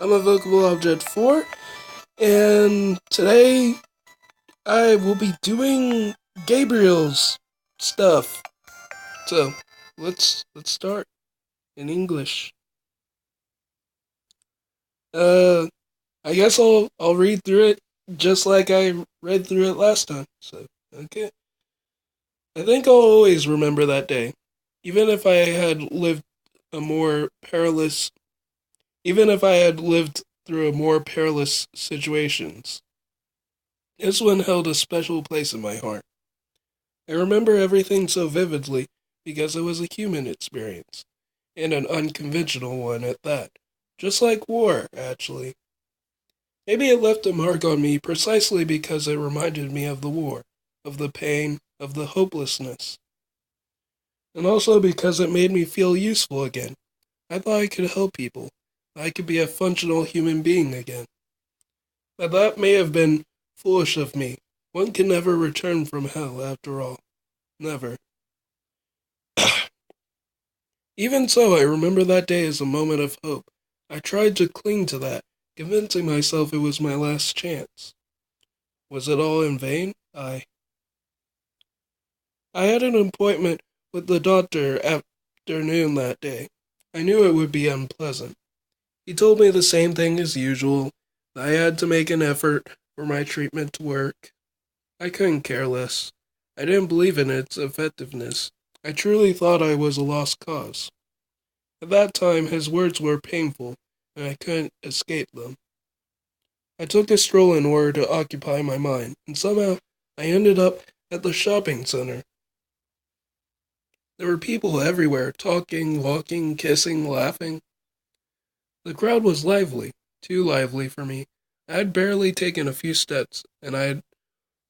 I'm Evocable Object 4, and today I will be doing Gabriel's stuff. So, let's start in English. I guess I'll read through it just like I read through it last time. So, okay. I think I'll always remember that day, even if I had lived a more perilous even if I had lived through a more perilous situations. This one held a special place in my heart. I remember everything so vividly because it was a human experience, and an unconventional one at that. Just like war, actually. Maybe it left a mark on me precisely because it reminded me of the war, of the pain, of the hopelessness. And also because it made me feel useful again. I thought I could help people. I could be a functional human being again. But that may have been foolish of me. One can never return from hell, after all. Never. Even so, I remember that day as a moment of hope. I tried to cling to that, convincing myself it was my last chance. Was it all in vain? I had an appointment with the doctor afternoon that day. I knew it would be unpleasant. He told me the same thing as usual. I had to make an effort for my treatment to work. I couldn't care less. I didn't believe in its effectiveness. I truly thought I was a lost cause. At that time, his words were painful, and I couldn't escape them. I took a stroll in order to occupy my mind, and somehow I ended up at the shopping center. There were people everywhere, talking, walking, kissing, laughing. The crowd was lively, too lively for me. I had barely taken a few steps, and I had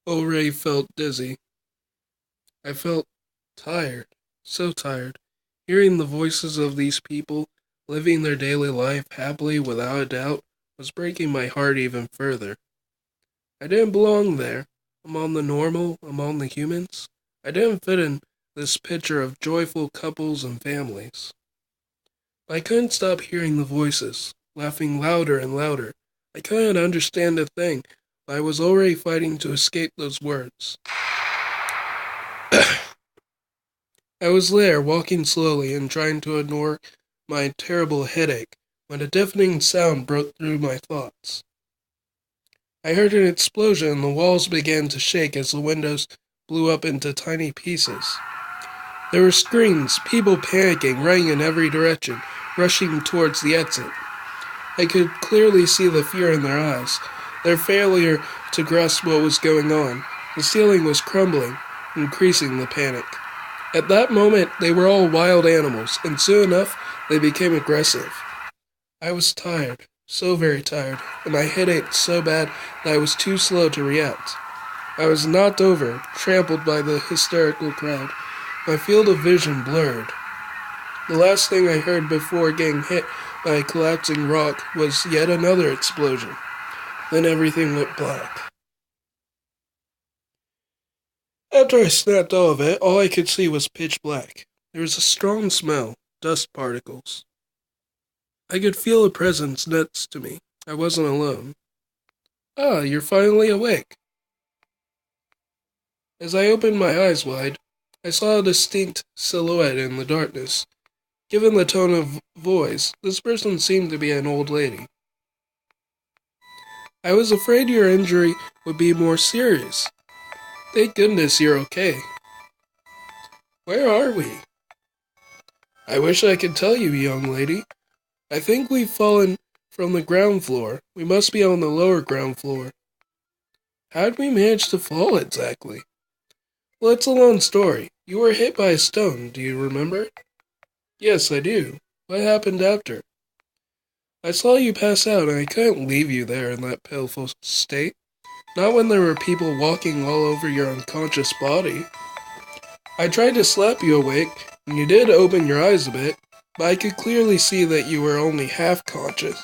already felt dizzy. I felt tired, so tired. Hearing the voices of these people, living their daily life happily without a doubt, was breaking my heart even further. I didn't belong there, among the normal, among the humans. I didn't fit in this picture of joyful couples and families. I couldn't stop hearing the voices, laughing louder and louder. I couldn't understand a thing, but I was already fighting to escape those words. I was there, walking slowly and trying to ignore my terrible headache, when a deafening sound broke through my thoughts. I heard an explosion and the walls began to shake as the windows blew up into tiny pieces. There were screams, people panicking, running in every direction, rushing towards the exit. I could clearly see the fear in their eyes, their failure to grasp what was going on. The ceiling was crumbling, increasing the panic. At that moment, they were all wild animals, and soon enough, they became aggressive. I was tired, so very tired, and my head ached so bad that I was too slow to react. I was knocked over, trampled by the hysterical crowd, my field of vision blurred. The last thing I heard before getting hit by a collapsing rock was yet another explosion. Then everything went black. After I snapped all of it, all I could see was pitch black. There was a strong smell, dust particles. I could feel a presence next to me. I wasn't alone. Ah, you're finally awake. As I opened my eyes wide, I saw a distinct silhouette in the darkness. Given the tone of voice, this person seemed to be an old lady. I was afraid your injury would be more serious. Thank goodness you're okay. Where are we? I wish I could tell you, young lady. I think we've fallen from the ground floor. We must be on the lower ground floor. How did we manage to fall exactly? Well, it's a long story. You were hit by a stone, do you remember? Yes, I do. What happened after? I saw you pass out and I couldn't leave you there in that pitiful state. Not when there were people walking all over your unconscious body. I tried to slap you awake, and you did open your eyes a bit, but I could clearly see that you were only half conscious.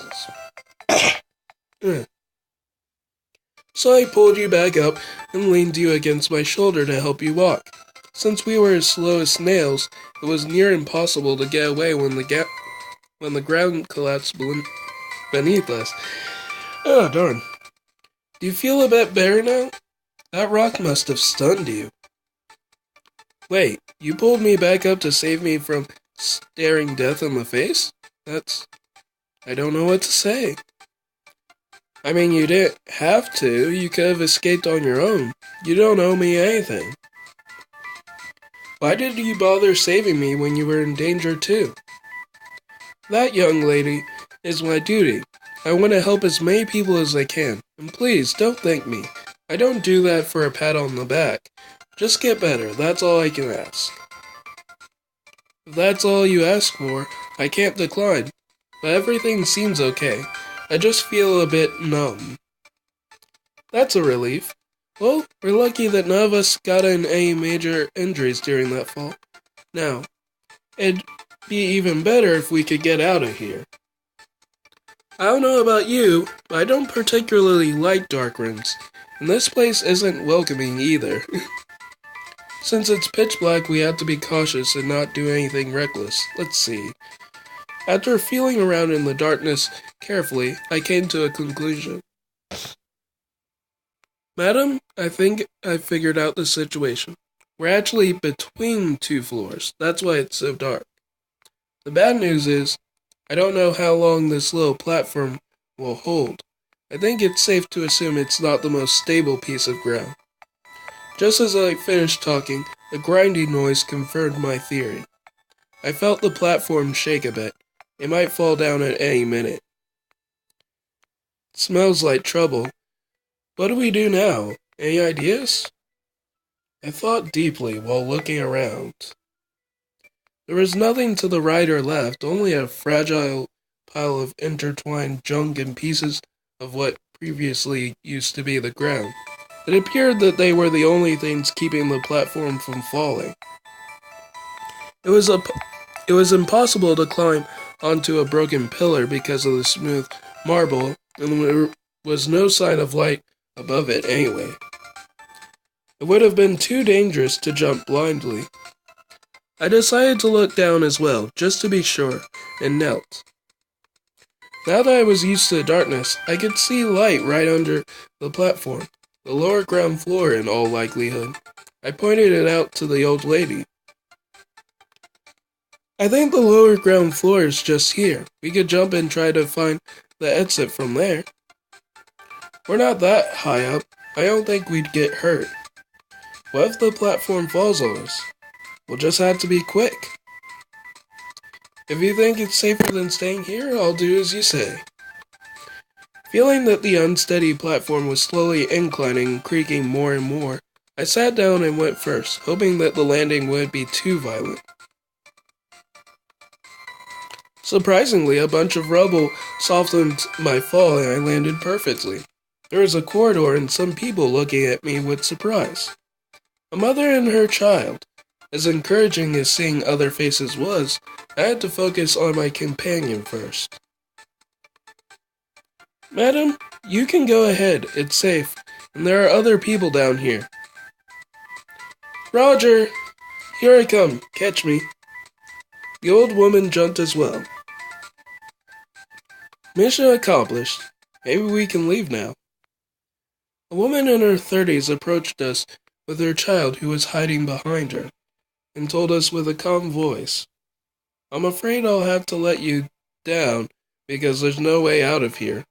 So I pulled you back up and leaned you against my shoulder to help you walk. Since we were as slow as snails, it was near impossible to get away when the ground collapsed beneath us. Oh, darn. Do you feel a bit better now? That rock must have stunned you. Wait, you pulled me back up to save me from staring death in the face? I don't know what to say. I mean, you didn't have to. You could have escaped on your own. You don't owe me anything. Why did you bother saving me when you were in danger too? That, young lady, is my duty. I want to help as many people as I can. And please, don't thank me. I don't do that for a pat on the back. Just get better, that's all I can ask. If that's all you ask for, I can't decline. But everything seems okay. I just feel a bit numb. That's a relief. Well, we're lucky that none of us got in any major injuries during that fall. Now, it'd be even better if we could get out of here. I don't know about you, but I don't particularly like dark rooms, and this place isn't welcoming either. Since it's pitch black, we have to be cautious and not do anything reckless. Let's see. After feeling around in the darkness carefully, I came to a conclusion. Madam, I think I figured out the situation. We're actually between two floors. That's why it's so dark. The bad news is, I don't know how long this little platform will hold. I think it's safe to assume it's not the most stable piece of ground. Just as I finished talking, a grinding noise confirmed my theory. I felt the platform shake a bit. It might fall down at any minute. It smells like trouble. What do we do now? Any ideas? I thought deeply while looking around. There was nothing to the right or left, only a fragile pile of intertwined junk and pieces of what previously used to be the ground. It appeared that they were the only things keeping the platform from falling. It was impossible to climb onto a broken pillar because of the smooth marble, and there was no sign of light above it anyway. It would have been too dangerous to jump blindly. I decided to look down as well, just to be sure, and knelt. Now that I was used to the darkness, I could see light right under the platform, the lower ground floor in all likelihood. I pointed it out to the old lady. I think the lower ground floor is just here. We could jump and try to find the exit from there. We're not that high up. I don't think we'd get hurt. What if the platform falls on us? We'll just have to be quick. If you think it's safer than staying here, I'll do as you say. Feeling that the unsteady platform was slowly inclining and creaking more and more, I sat down and went first, hoping that the landing wouldn't be too violent. Surprisingly, a bunch of rubble softened my fall and I landed perfectly. There was a corridor and some people looking at me with surprise. A mother and her child. As encouraging as seeing other faces was, I had to focus on my companion first. Madam, you can go ahead, it's safe, and there are other people down here. Roger! Here I come, catch me. The old woman jumped as well. Mission accomplished. Maybe we can leave now. A woman in her 30s approached us with her child who was hiding behind her, and told us with a calm voice, I'm afraid I'll have to let you down because there's no way out of here.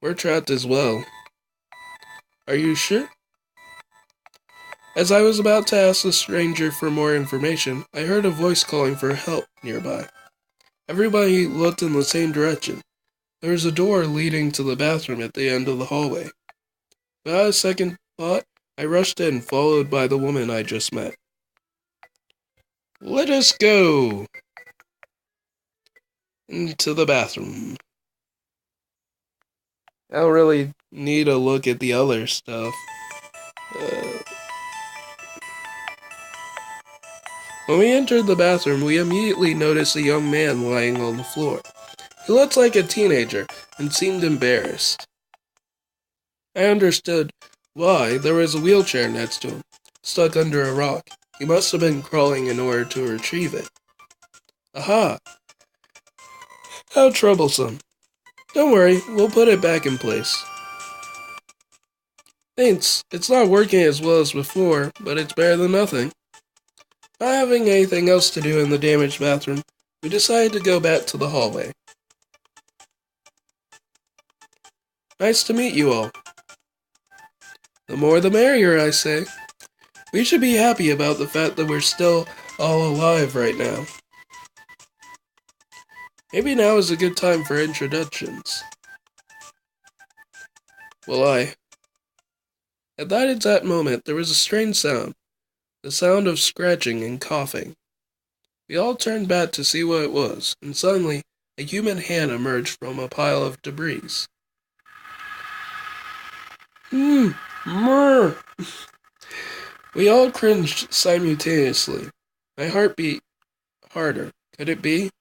We're trapped as well. Are you sure? As I was about to ask the stranger for more information, I heard a voice calling for help nearby. Everybody looked in the same direction. There was a door leading to the bathroom at the end of the hallway. Without a second thought, I rushed in, followed by the woman I just met. Let us go into the bathroom. I don't really need to look at the other stuff. When we entered the bathroom, we immediately noticed a young man lying on the floor. He looked like a teenager and seemed embarrassed. I understood why. There was a wheelchair next to him, stuck under a rock. He must have been crawling in order to retrieve it. Aha! How troublesome. Don't worry, we'll put it back in place. Thanks. It's not working as well as before, but it's better than nothing. Not having anything else to do in the damaged bathroom, we decided to go back to the hallway. Nice to meet you all. The more the merrier, I say. We should be happy about the fact that we're still all alive right now. Maybe now is a good time for introductions. At that exact moment, there was a strange sound. The sound of scratching and coughing. We all turned back to see what it was, and suddenly, a human hand emerged from a pile of debris. Murr! We all cringed simultaneously. My heart beat harder. Could it be?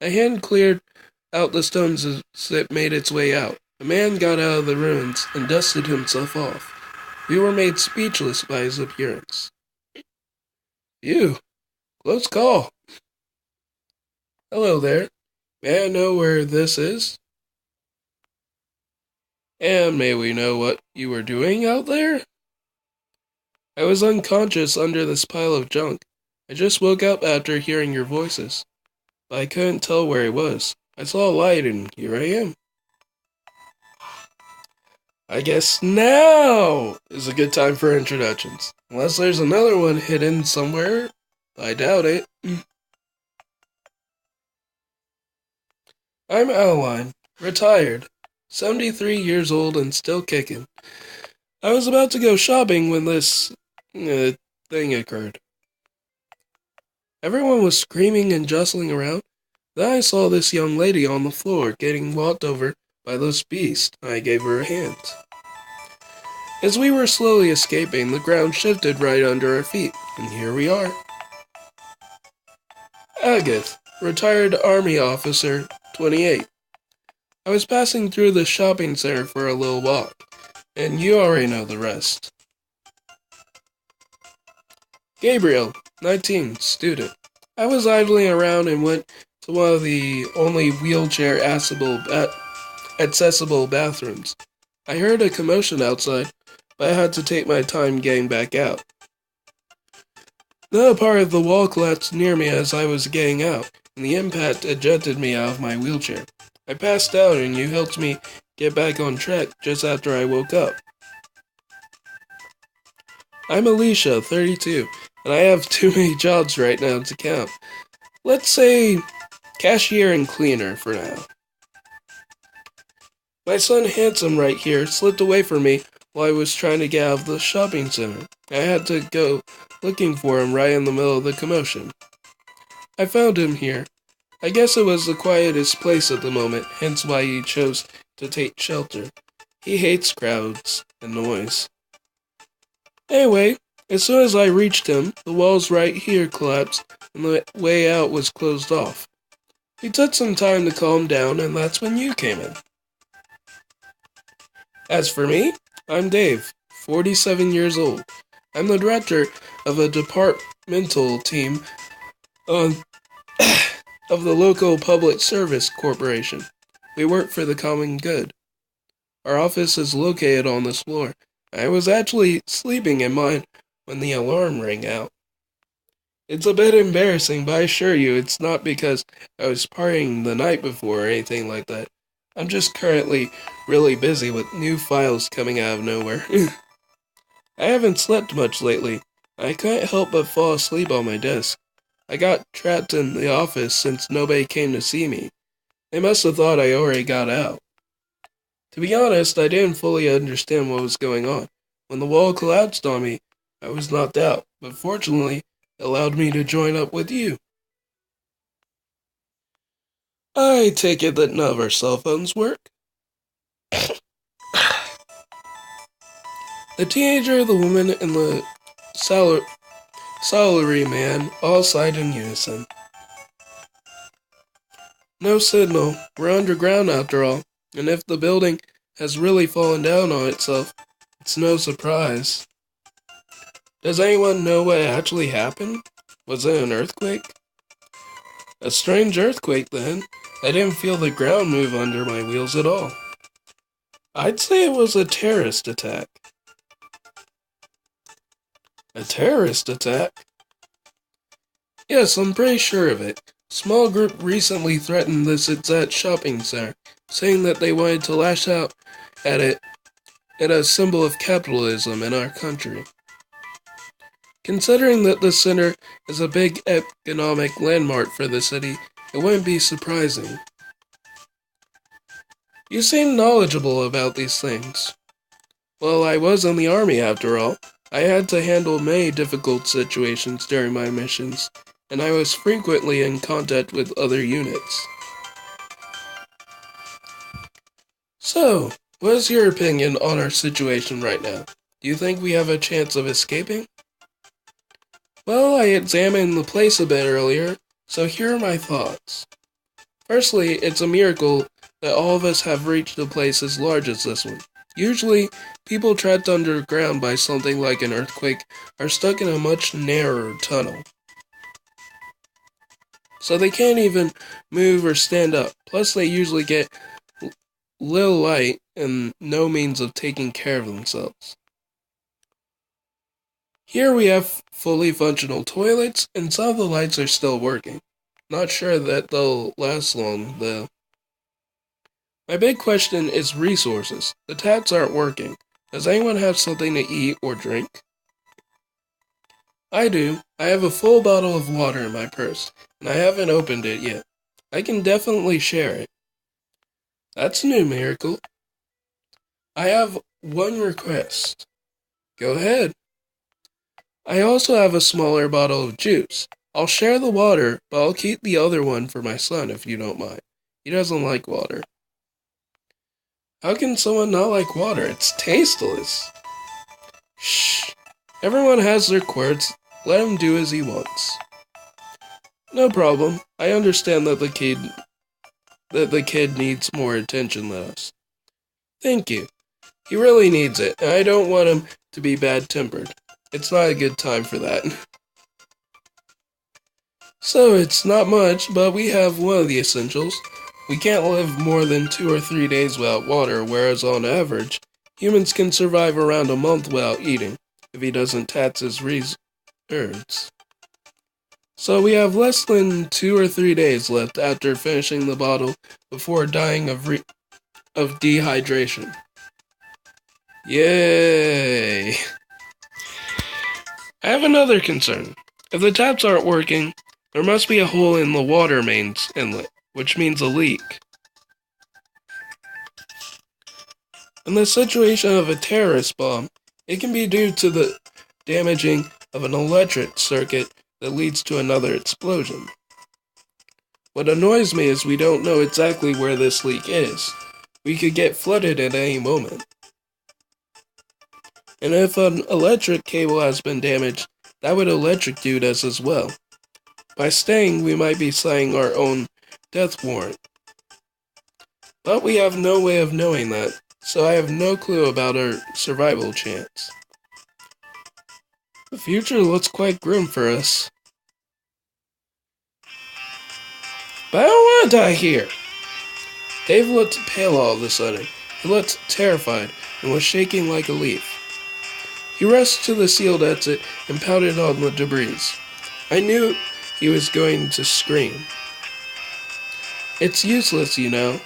A hand cleared out the stones as it made its way out. A man got out of the ruins and dusted himself off. We were made speechless by his appearance. Phew! Close call. Hello there. May I know where this is? And may we know what you were doing out there? I was unconscious under this pile of junk. I just woke up after hearing your voices, but I couldn't tell where I was. I saw a light and here I am. I guess now is a good time for introductions. Unless there's another one hidden somewhere. I doubt it. I'm Adeline, retired, 73 years old and still kicking. I was about to go shopping when this thing occurred. Everyone was screaming and jostling around. Then I saw this young lady on the floor getting walked over by this beast. I gave her a hand. As we were slowly escaping, the ground shifted right under our feet, and here we are. Agatha, retired Army officer, 28. I was passing through the shopping center for a little walk, and you already know the rest. Gabriel, 19, student. I was idling around and went to one of the only wheelchair-accessible bathrooms. I heard a commotion outside, but I had to take my time getting back out. Then a part of the wall collapsed near me as I was getting out, and the impact ejected me out of my wheelchair. I passed out and you helped me get back on track just after I woke up. I'm Alicia, 32, and I have too many jobs right now to count. Let's say cashier and cleaner for now. My son Handsome right here slipped away from me while I was trying to get out of the shopping center. I had to go looking for him right in the middle of the commotion. I found him here. I guess it was the quietest place at the moment, hence why he chose to take shelter. He hates crowds and noise. Anyway, as soon as I reached him, the walls right here collapsed and the way out was closed off. He took some time to calm down, and that's when you came in. As for me, I'm Dave, 47 years old. I'm the director of a departmental team of the local public service corporation. We work for the common good. Our office is located on this floor. I was actually sleeping in mine when the alarm rang out. It's a bit embarrassing, but I assure you it's not because I was partying the night before or anything like that. I'm just currently really busy with new files coming out of nowhere. I haven't slept much lately. I couldn't help but fall asleep on my desk. I got trapped in the office since nobody came to see me. They must have thought I already got out. To be honest, I didn't fully understand what was going on. When the wall collapsed on me, I was knocked out, but fortunately, it allowed me to join up with you. I take it that none of our cell phones work? The teenager, the woman, and the salary man all sighed in unison. No signal. We're underground after all, and if the building has really fallen down on itself, it's no surprise. Does anyone know what actually happened? Was it an earthquake? A strange earthquake, then. I didn't feel the ground move under my wheels at all. I'd say it was a terrorist attack. A terrorist attack? Yes, I'm pretty sure of it. A small group recently threatened this exact shopping center, saying that they wanted to lash out at it as a symbol of capitalism in our country. Considering that the center is a big economic landmark for the city, it wouldn't be surprising. You seem knowledgeable about these things. Well, I was in the army after all. I had to handle many difficult situations during my missions, and I was frequently in contact with other units. So, what is your opinion on our situation right now? Do you think we have a chance of escaping? Well, I examined the place a bit earlier, so here are my thoughts. Firstly, it's a miracle that all of us have reached a place as large as this one. Usually, people trapped underground by something like an earthquake are stuck in a much narrower tunnel. So they can't even move or stand up. Plus, they usually get little light and no means of taking care of themselves. Here we have fully functional toilets, and some of the lights are still working. Not sure that they'll last long, though. My big question is resources. The taps aren't working. Does anyone have something to eat or drink? I do. I have a full bottle of water in my purse, and I haven't opened it yet. I can definitely share it. That's a new miracle. I have one request. Go ahead. I also have a smaller bottle of juice. I'll share the water, but I'll keep the other one for my son if you don't mind. He doesn't like water. How can someone not like water? It's tasteless. Shh. Everyone has their quirks. Let him do as he wants. No problem. I understand that the kid needs more attention than us. Thank you. He really needs it, and I don't want him to be bad-tempered. It's not a good time for that. So, it's not much, but we have one of the essentials. We can't live more than 2 or 3 days without water, whereas on average, humans can survive around a month without eating, if he doesn't tax his reserves. So we have less than 2 or 3 days left after finishing the bottle before dying of dehydration. Yay! I have another concern. If the taps aren't working, there must be a hole in the water mains inlet, which means a leak. In the situation of a terrorist bomb, it can be due to the damaging of an electric circuit that leads to another explosion. What annoys me is we don't know exactly where this leak is. We could get flooded at any moment. And if an electric cable has been damaged, that would electrocute us as well. By staying, we might be signing our own death warrant. But we have no way of knowing that, so I have no clue about our survival chance. The future looks quite grim for us. But I don't want to die here! Dave looked pale all of a sudden. He looked terrified and was shaking like a leaf. He rushed to the sealed exit and pounded on the debris. I knew he was going to scream. It's useless, you know.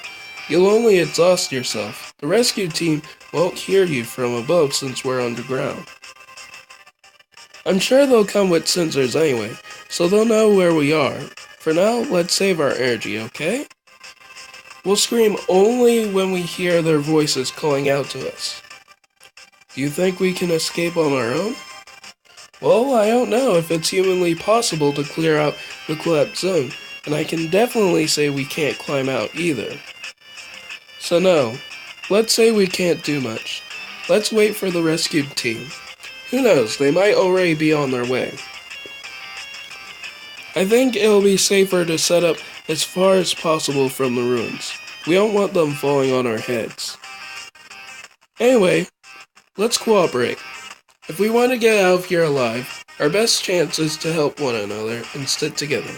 You'll only exhaust yourself. The rescue team won't hear you from above since we're underground. I'm sure they'll come with sensors anyway, so they'll know where we are. For now, let's save our energy, okay? We'll scream only when we hear their voices calling out to us. Do you think we can escape on our own? Well, I don't know if it's humanly possible to clear out the collapsed zone, and I can definitely say we can't climb out either. So no, let's say we can't do much. Let's wait for the rescue team. Who knows, they might already be on their way. I think it'll be safer to set up as far as possible from the ruins. We don't want them falling on our heads. Anyway, let's cooperate. If we want to get out of here alive, our best chance is to help one another and stick together.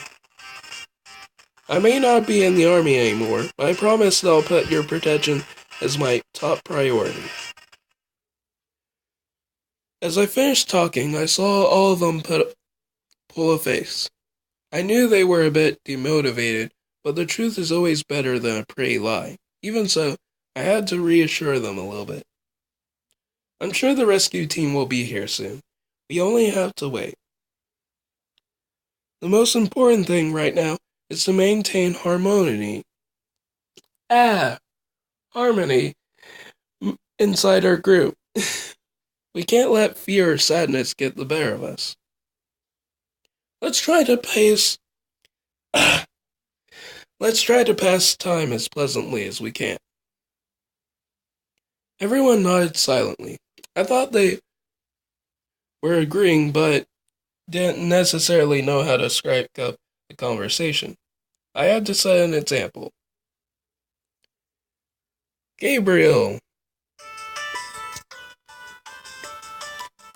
I may not be in the army anymore, but I promise that I'll put your protection as my top priority. As I finished talking, I saw all of them pull a face. I knew they were a bit demotivated, but the truth is always better than a pretty lie. Even so, I had to reassure them a little bit. I'm sure the rescue team will be here soon. We only have to wait. The most important thing right now is to maintain harmony. Harmony inside our group. We can't let fear or sadness get the better of us. Let's try to pass time as pleasantly as we can. Everyone nodded silently. I thought they were agreeing, but didn't necessarily know how to strike up the conversation. I had to set an example. Gabriel.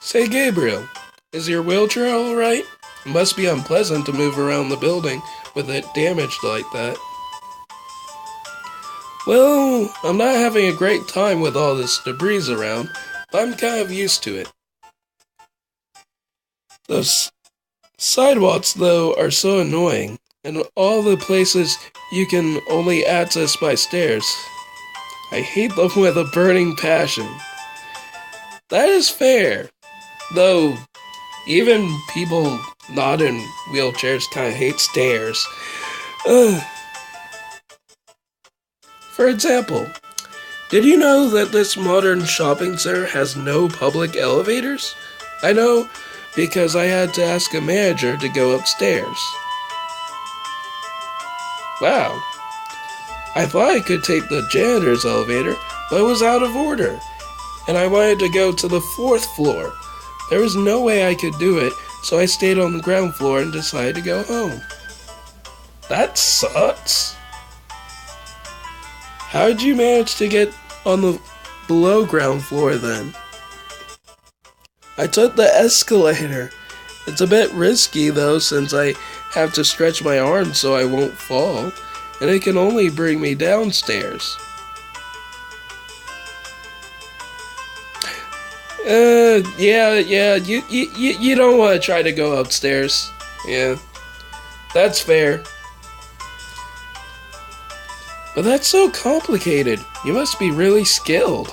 Say, Gabriel, is your wheelchair all right? It must be unpleasant to move around the building with it damaged like that. Well, I'm not having a great time with all this debris around, but I'm kind of used to it. Those sidewalks, though, are so annoying, and all the places you can only access by stairs. I hate them with a burning passion. That is fair, though even people not in wheelchairs kind of hate stairs. For example, did you know that this modern shopping center has no public elevators? I know because I had to ask a manager to go upstairs. Wow. I thought I could take the janitor's elevator, but it was out of order, and I wanted to go to the 4th floor. There was no way I could do it, so I stayed on the ground floor and decided to go home. That sucks. How did you manage to get on the below ground floor then? I took the escalator. It's a bit risky though, since I have to stretch my arms so I won't fall, and it can only bring me downstairs. You don't want to try to go upstairs. Yeah, that's fair. But that's so complicated. You must be really skilled.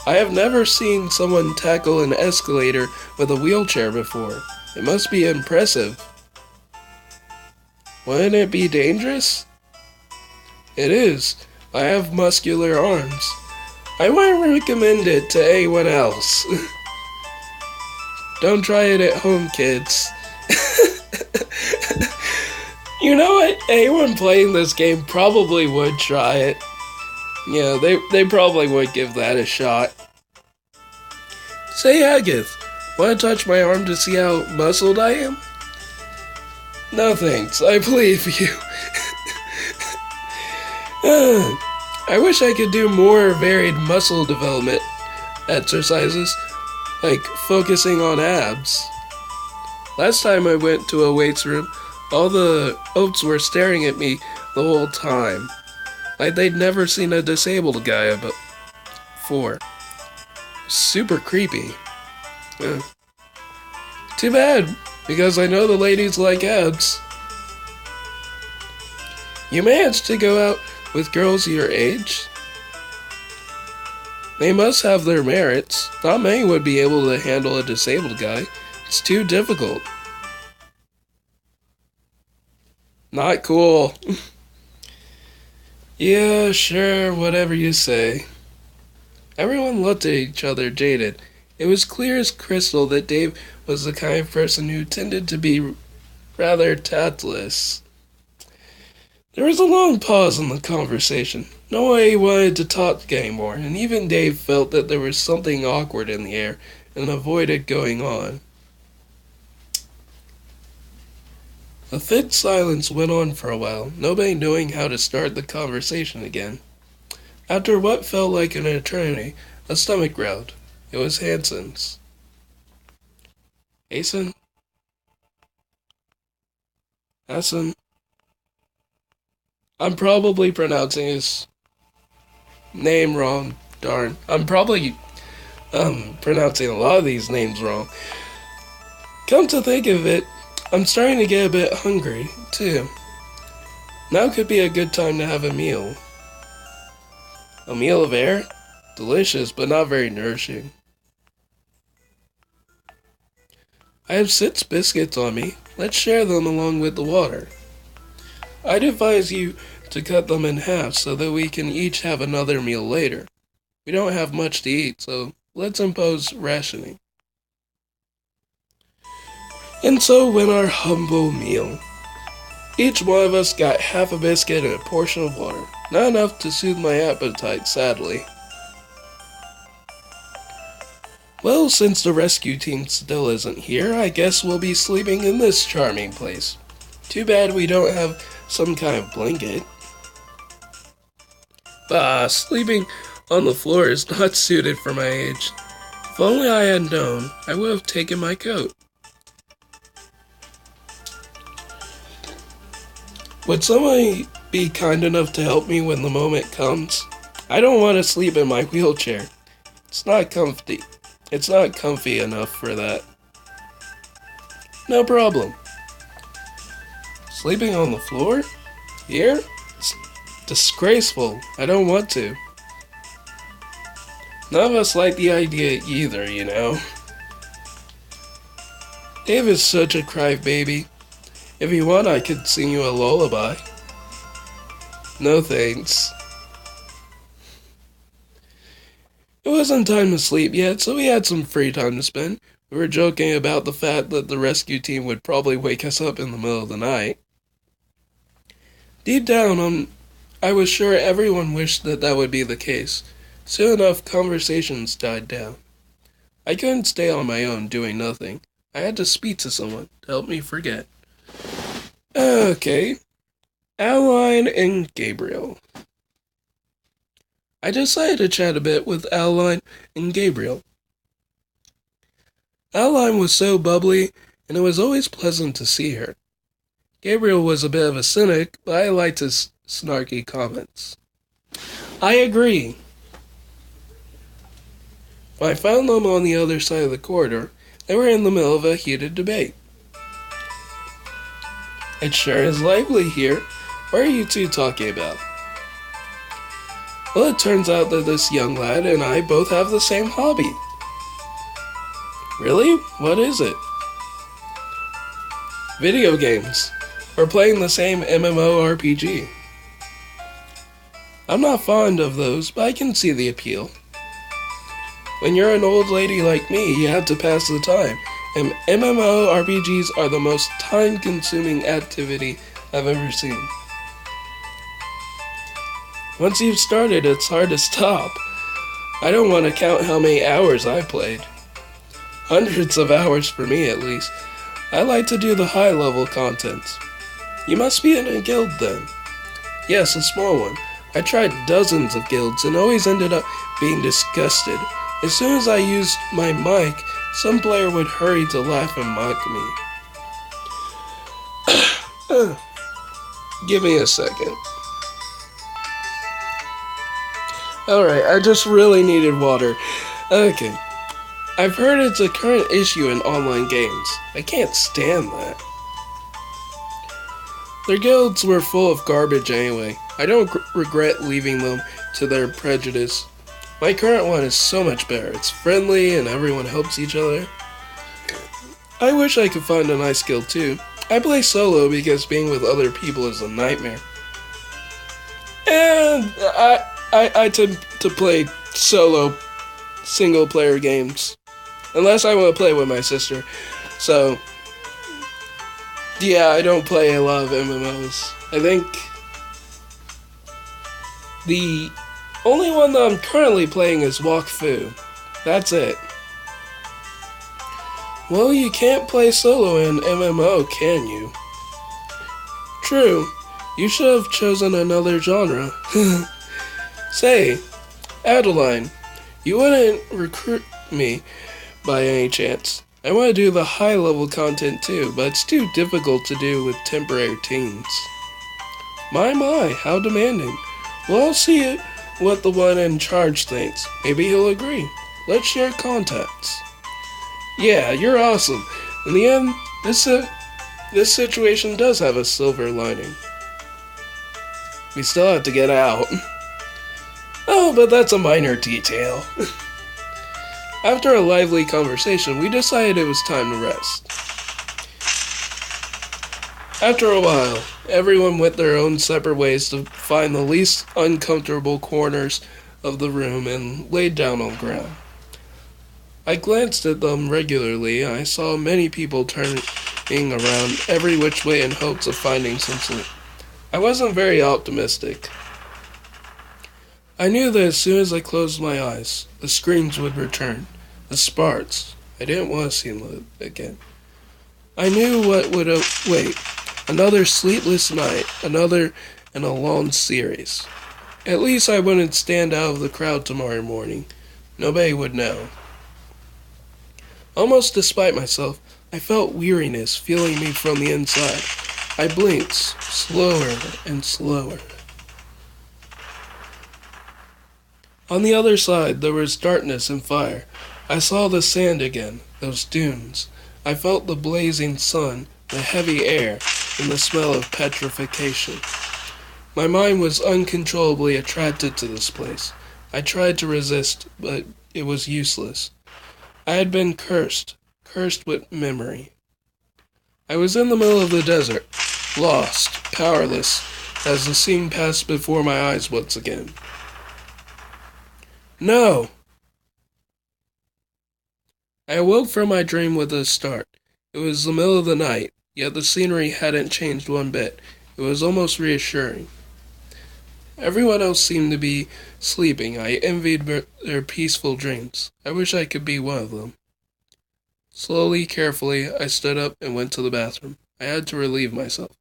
I have never seen someone tackle an escalator with a wheelchair before. It must be impressive. Wouldn't it be dangerous? It is. I have muscular arms. I wouldn't recommend it to anyone else. Don't try it at home, kids. You know what? Anyone playing this game probably would try it. Yeah, they probably would give that a shot. Say, Agatha, want to touch my arm to see how muscled I am? No thanks, I believe you. I wish I could do more varied muscle development exercises, like focusing on abs. Last time I went to a weights room, all the oaks were staring at me the whole time, like they'd never seen a disabled guy before. Super creepy. Too bad, because I know the ladies like abs. You managed to go out with girls your age? They must have their merits. Not many would be able to handle a disabled guy. It's too difficult. Not cool. Yeah, sure, whatever you say. Everyone looked at each other jaded. It was clear as crystal that Dave was the kind of person who tended to be rather tactless. There was a long pause in the conversation. Nobody wanted to talk anymore, and even Dave felt that there was something awkward in the air and avoided going on. A thick silence went on for a while, nobody knowing how to start the conversation again. After what felt like an eternity, a stomach growled. It was Hanson's. Hasten? Hassan. I'm probably pronouncing his name wrong. Darn. I'm probably pronouncing a lot of these names wrong. Come to think of it, I'm starting to get a bit hungry, too. Now could be a good time to have a meal. A meal of air? Delicious, but not very nourishing. I have 6 biscuits on me. Let's share them along with the water. I'd advise you to cut them in half so that we can each have another meal later. We don't have much to eat, so let's impose rationing. And so went our humble meal. Each one of us got half a biscuit and a portion of water. Not enough to soothe my appetite, sadly. Well, since the rescue team still isn't here, I guess we'll be sleeping in this charming place. Too bad we don't have some kind of blanket. Sleeping on the floor is not suited for my age. If only I had known, I would have taken my coat. Would somebody be kind enough to help me when the moment comes? I don't want to sleep in my wheelchair. It's not comfy. It's not comfy enough for that. No problem. Sleeping on the floor? Here? It's disgraceful. I don't want to. None of us like the idea either, you know. Dave is such a crybaby. If you want, I could sing you a lullaby. No thanks. It wasn't time to sleep yet, so we had some free time to spend. We were joking about the fact that the rescue team would probably wake us up in the middle of the night. Deep down, I was sure everyone wished that would be the case. Soon enough, conversations died down. I couldn't stay on my own doing nothing. I had to speak to someone to help me forget. Okay. Adeline and Gabriel. I decided to chat a bit with Adeline and Gabriel. Adeline was so bubbly, and it was always pleasant to see her. Gabriel was a bit of a cynic, but I liked his snarky comments. I agree. When I found them on the other side of the corridor, they were in the middle of a heated debate. It sure is lively here. What are you two talking about? Well, it turns out that this young lad and I both have the same hobby. Really? What is it? Video games. We're playing the same MMORPG. I'm not fond of those, but I can see the appeal. When you're an old lady like me, you have to pass the time, and MMORPGs are the most time-consuming activity I've ever seen. Once you've started, it's hard to stop. I don't want to count how many hours I've played. Hundreds of hours for me, at least. I like to do the high-level content. You must be in a guild, then. Yes, a small one. I tried dozens of guilds and always ended up being disgusted. As soon as I used my mic, some player would hurry to laugh and mock me. Give me a second. Alright, I just really needed water. Okay. I've heard it's a current issue in online games. I can't stand that. Their guilds were full of garbage anyway. I don't regret leaving them to their prejudice. My current one is so much better. It's friendly and everyone helps each other. I wish I could find a nice guild too. I play solo because being with other people is a nightmare. And I tend to play solo single player games. Unless I want to play with my sister. So, yeah, I don't play a lot of MMOs. I think the only one that I'm currently playing is Wakfu. That's it. Well, you can't play solo in MMO, can you? True. You should have chosen another genre. Say, Adeline, you wouldn't recruit me by any chance? I want to do the high-level content too, but it's too difficult to do with temporary teens. My, how demanding. Well, I'll see it what the one in charge thinks. Maybe he'll agree. Let's share contacts. Yeah, you're awesome. In the end, this situation does have a silver lining. We still have to get out. Oh, but that's a minor detail. After a lively conversation, we decided it was time to rest. After a while, everyone went their own separate ways to find the least uncomfortable corners of the room and laid down on the ground. I glanced at them regularly. I saw many people turning around every which way in hopes of finding some sleep. I wasn't very optimistic. I knew that as soon as I closed my eyes, the screams would return. The sparks. I didn't want to see them again. I knew what would wait. Another sleepless night. Another in a long series. At least I wouldn't stand out of the crowd tomorrow morning. Nobody would know. Almost despite myself, I felt weariness feeling me from the inside. I blinked, slower and slower. On the other side, there was darkness and fire. I saw the sand again, those dunes. I felt the blazing sun, the heavy air, and the smell of petrification. My mind was uncontrollably attracted to this place. I tried to resist, but it was useless. I had been cursed with memory. I was in the middle of the desert, lost, powerless, as the scene passed before my eyes once again. No! I awoke from my dream with a start. It was the middle of the night, yet the scenery hadn't changed one bit. It was almost reassuring. Everyone else seemed to be sleeping. I envied their peaceful dreams. I wish I could be one of them. Slowly, carefully, I stood up and went to the bathroom. I had to relieve myself.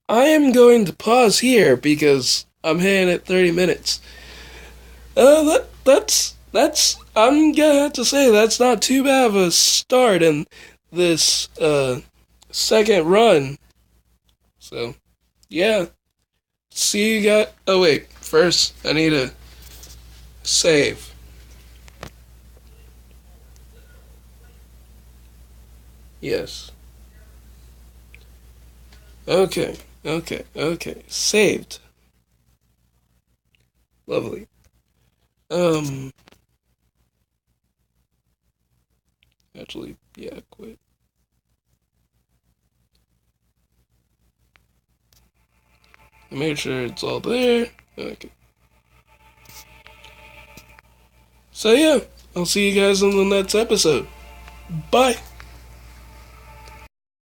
I am going to pause here because I'm hitting at 30 minutes. I'm gonna have to say that's not too bad of a start in this, second run. So, yeah. See you guys. Oh, wait. First, I need to save. Yes. Okay. Saved. Lovely. Actually, yeah, quit. Make sure it's all there. Okay. So yeah, I'll see you guys in the next episode. Bye.